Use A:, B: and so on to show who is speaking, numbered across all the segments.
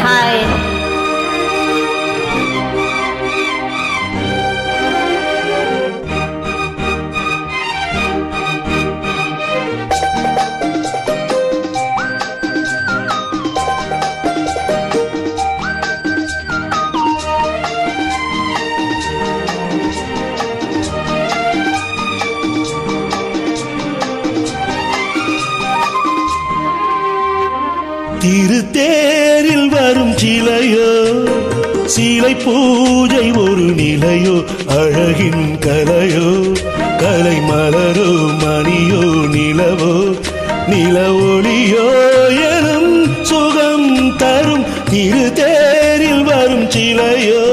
A: Hi.
B: திருத்தேரில் வரும் சிலையோ, சீலை பூஜை ஒரு நிலையோ, அழகின் கலையோ, கலை மலரோ, மணியோ, நிலவோ, நில ஒளியோ எனும் சுகம் தரும் திருத்தேரில் வரும் சிலையோ.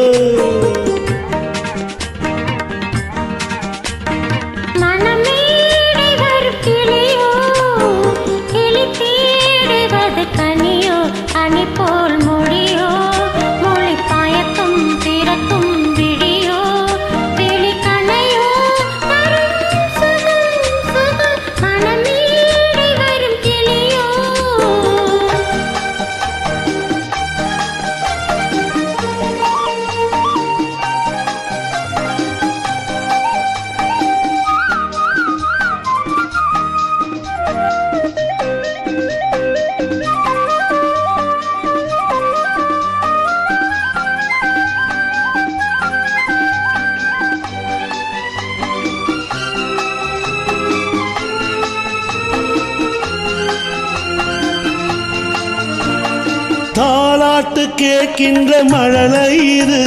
B: தாலாட்டு கேட்கின்ற மழலை இது,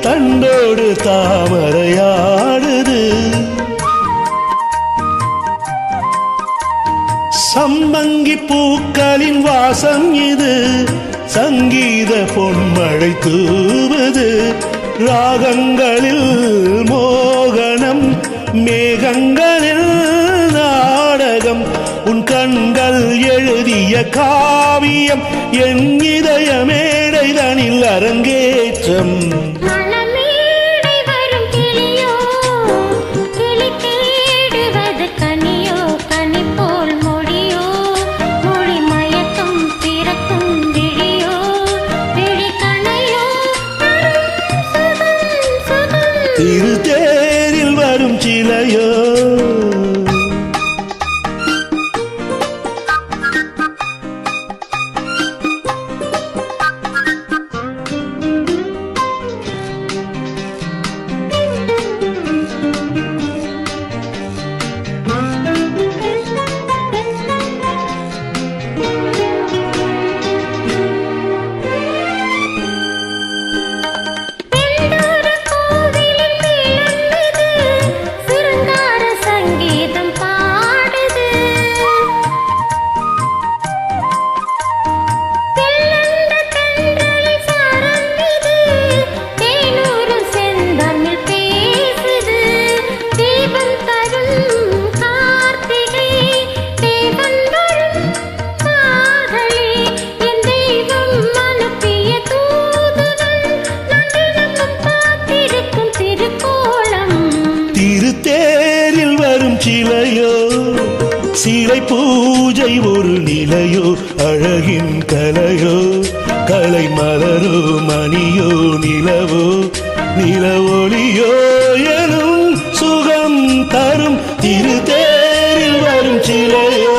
B: தண்டோடு தாமரையாடுது. சம்பங்கி பூக்களின் வாசம் இது, சங்கீத பொன்மழை தூவுது. ராகங்களில் மோகனம், மேகங்களில் நாடகம், உன் கண்கள் எழுதிய காவியம், என் இதய மேடைதனில் அரங்கேற்றம். திருத்தேரில் வரும் சிலையோ. திருத்தேரில் வரும் சிலையோ, சீலை பூஜை ஒரு நிலையோ, அழகின் கலையோ, கலை மலரோ, மணியோ, நிலவோ, நில ஒளியோ எனும் சுகம் தரும் திருத்தேரில் வரும் சிலையோ.